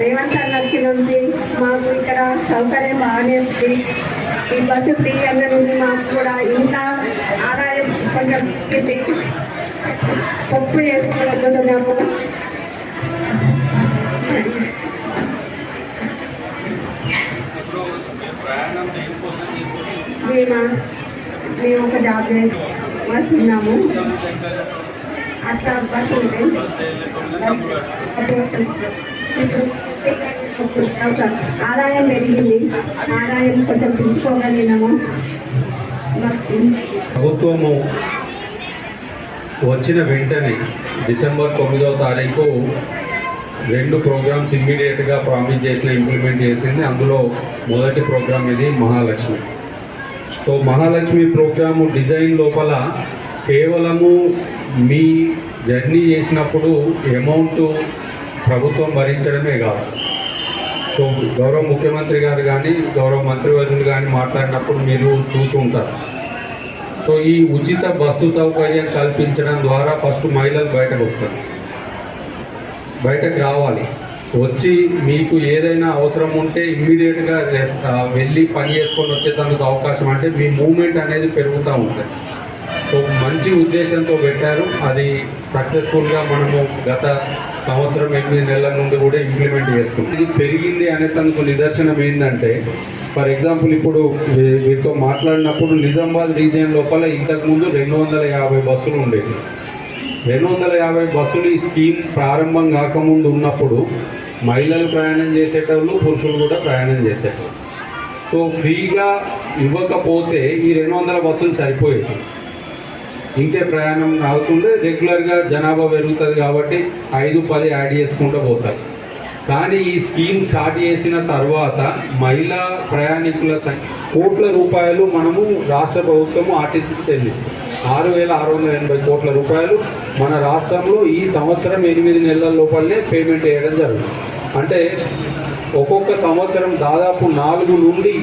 రేవంత్ అన్న వచ్చి నుండి మాకు ఇక్కడ సౌకర్యం బాగానే ఉంది. ఈ బస్సు ఫ్రీ అన్న నుండి మాకు కూడా ఇంకా ఆదాయం కొంచెం పప్పు చేసుకోగలుగుతున్నాము. మేము ఒక జాబ్ వస్తున్నాము. అట్లా బస్సు ఉంటే ఆదాయం పెరిగింది. ఆదాయం కొంచెం పెంచుకోగలిగినాము. ప్రభుత్వము వచ్చిన వెంటనే డిసెంబర్ 9వ తారీఖు 2 ప్రోగ్రామ్స్ ఇమ్మీడియట్గా ప్రామిస్ చేసిన ఇంప్లిమెంట్ చేసింది. అందులో మొదటి ప్రోగ్రామ్ ఇది Mahalakshmi. So Mahalakshmi program design లోపల కేవలము మీ జర్నీ చేసినప్పుడు అమౌంట్ ప్రభుత్వం భరించడమే కాదు. సో గౌరవ ముఖ్యమంత్రి గారు కానీ గౌరవ మంత్రివర్యులు కానీ మాట్లాడినప్పుడు మీరు చూసి ఉంటారు. సో ఈ ఉచిత బస్సు సౌకర్యం కల్పించడం ద్వారా ఫస్ట్ మహిళలు బయటకు రావాలి. వచ్చి మీకు ఏదైనా అవసరం ఉంటే ఇమ్మీడియట్గా వెళ్ళి పని చేసుకొని వచ్చేందుకు అవకాశం, అంటే మీ మూమెంట్ అనేది పెరుగుతూ ఉంటుంది. సో మంచి ఉద్దేశంతో పెట్టారు. అది సక్సెస్ఫుల్గా మనము గత సంవత్సరం 8 నెలల నుండి కూడా ఇంప్లిమెంట్ చేస్తున్నాం. ఇది పెరిగింది అనేందుకు నిదర్శనం ఏంటంటే, ఫర్ ఎగ్జాంపుల్ ఇప్పుడు వీరితో మాట్లాడినప్పుడు నిజామాబాద్ రీజియన్ లోపల ఇంతకుముందు 250 బస్సులు ఉండేవి. 250 బస్సులు ఈ స్కీమ్ ప్రారంభం కాకముందు ఉన్నప్పుడు మహిళలు ప్రయాణం చేసేటోళ్ళు, పురుషులు కూడా ప్రయాణం చేసేటోళ్ళు. సో ఫ్రీగా ఇవ్వకపోతే ఈ 200 బస్సులు సరిపోయేది. ఇంకే ప్రయాణం అవుతుంటే రెగ్యులర్గా జనాభా పెరుగుతుంది కాబట్టి 5-10 యాడ్ చేసుకుంటూ పోతారు. కానీ ఈ స్కీమ్ స్టార్ట్ చేసిన తర్వాత మహిళా ప్రయాణికుల కోట్ల రూపాయలు మనము రాష్ట్ర ప్రభుత్వము ఆర్టీసీకి చెల్లిస్తాం. 6,680 కోట్ల రూపాయలు మన రాష్ట్రంలో ఈ సంవత్సరం 8 నెలల లోపలనే పేమెంట్ చేయడం జరుగుతుంది. అంటే ఒక్కొక్క సంవత్సరం దాదాపు 4 నుండి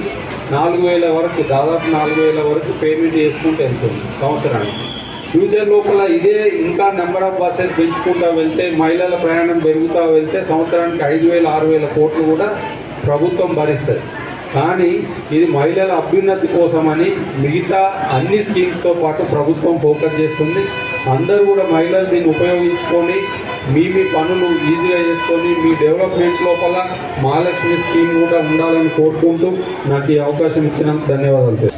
4,000 వరకు, దాదాపు 4,000 వరకు పేమెంట్ చేసుకుంటూ వెళ్తుంది సంవత్సరానికి. ఫ్యూచర్ లోపల ఇదే ఇంకా నెంబర్ ఆఫ్ బస్సెస్ పెంచుకుంటూ వెళ్తే, మహిళల ప్రయాణం పెరుగుతూ వెళ్తే సంవత్సరానికి 5,000-6,000 కోట్లు కూడా ప్రభుత్వం భరిస్తుంది. కానీ ఇది మహిళల అభ్యున్నతి కోసమని మిగతా అన్ని స్కీమ్స్తో పాటు ప్రభుత్వం ఫోకస్ చేస్తుంది. అందరూ కూడా మహిళలు దీన్ని ఉపయోగించుకొని మీ పనులు ఈజీగా చేసుకొని మీ డెవలప్మెంట్ లోపల మహాలక్ష్మి స్కీమ్ కూడా ఉండాలని కోరుకుంటూ నాకు ఈ అవకాశం ఇచ్చినందుకు ధన్యవాదాలు.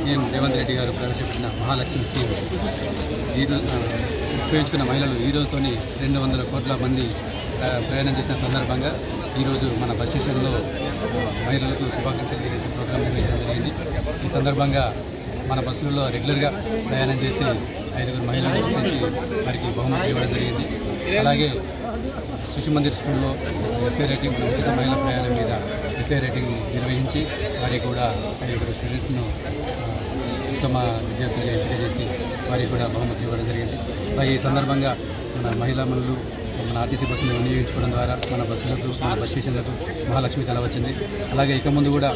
సీఎం రేవంత్ రెడ్డి గారు ప్రవేశపెట్టిన మహాలక్ష్మి స్కీమ్ ఉపయోగించుకున్న మహిళలు ఈ రోజుతోని 200 కోట్ల మంది ప్రయాణం చేసిన సందర్భంగా ఈరోజు మన బస్ స్టేషన్లో మహిళలకు శుభాకాంక్షలు తెలియజేసే ప్రోగ్రాం నిర్వహించడం జరిగింది. ఈ సందర్భంగా మన బస్సులలో రెగ్యులర్గా ప్రయాణం చేసి 5 మహిళలను గుర్తించి వారికి బహుమతి ఇవ్వడం జరిగింది. అలాగే శిశు మందిర్ స్కూల్లో ఎస్ఐ రేటింగ్, ఉచిత మహిళా ప్రయాణం మీద ఎస్ఐ రేటింగ్ నిర్వహించి వారికి కూడా 5 స్టూడెంట్ను ఉత్తమ విద్యార్థులుగా ఎంపిక చేసి వారికి కూడా బహుమతి ఇవ్వడం జరిగింది. అలాగే ఈ సందర్భంగా మన మహిళలు మన ఆర్టీసీ బస్సును వినియోగించుకోవడం ద్వారా మన బస్సులకు, మన బస్ స్టేషన్లకు మహాలక్ష్మి కళ వచ్చింది. అలాగే ఇక ముందు కూడా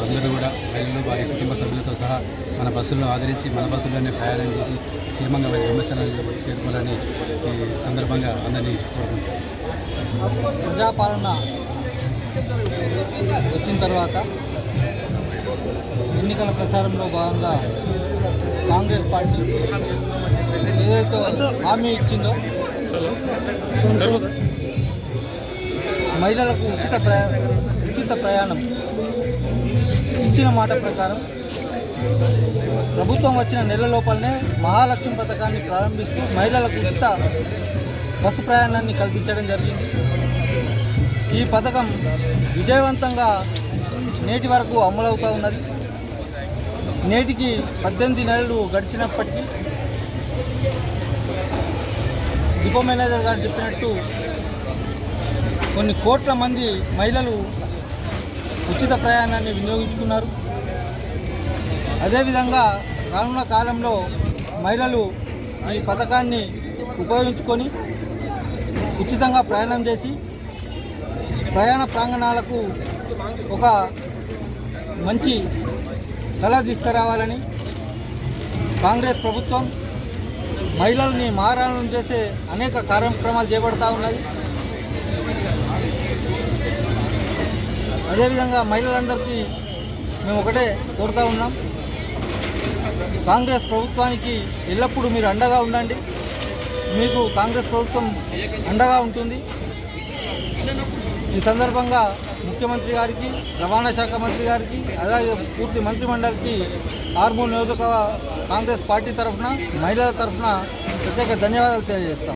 అందరూ కూడా మహిళలు వారి కుటుంబ సభ్యులతో సహా మన బస్సులను ఆదరించి మన బస్సుల్లోనే ప్రయాణం చేసి క్షేమంగా వారి గమ్యస్థానాలకు చేరుకోవాలని ఈ సందర్భంగా అందరినీ కోరుకుంటున్నాం. ప్రజాపాలన వచ్చిన తర్వాత ఎన్నికల ప్రచారంలో భాగంగా కాంగ్రెస్ పార్టీ ఏదైతే హామీ ఇచ్చిందో మహిళలకు ఉచిత ప్రయాణం ఇచ్చిన మాట ప్రకారం ప్రభుత్వం వచ్చిన నెల లోపలనే మహాలక్ష్మి పథకాన్ని ప్రారంభిస్తూ మహిళలకు ఉచిత బస్సు ప్రయాణాన్ని కల్పించడం జరిగింది. ఈ పథకం విజయవంతంగా నేటి వరకు అమలవుతూ ఉన్నది. నేటికి 18 నెలలు గడిచినప్పటికీ డిపో మేనేజర్ గారు చెప్పినట్టు కొన్ని కోట్ల మంది మహిళలు ఉచిత ప్రయాణాన్ని వినియోగించుకున్నారు. అదేవిధంగా రానున్న కాలంలో మహిళలు ఈ పథకాన్ని ఉపయోగించుకొని ఉచితంగా ప్రయాణం చేసి ప్రయాణ ప్రాంగణాలకు ఒక మంచి కళ తీసుకురావాలని కాంగ్రెస్ ప్రభుత్వం మహిళల్ని మారాలను చేసే అనేక కార్యక్రమాలు చేపడతా ఉన్నది. అదేవిధంగా మహిళలందరికీ మేము ఒకటే కోరుతూ ఉన్నాం, కాంగ్రెస్ ప్రభుత్వానికి ఎల్లప్పుడూ మీరు అండగా ఉండండి. మీకు కాంగ్రెస్ ప్రభుత్వం అండగా ఉంటుంది. ఈ సందర్భంగా ముఖ్యమంత్రి గారికి, రవాణా శాఖ మంత్రి గారికి, అలాగే పూర్తి మంత్రిమండలికి ఆర్మూర్ నియోజక కాంగ్రెస్ పార్టీ తరఫున, మహిళల తరఫున ప్రత్యేక ధన్యవాదాలు తెలియజేస్తాం.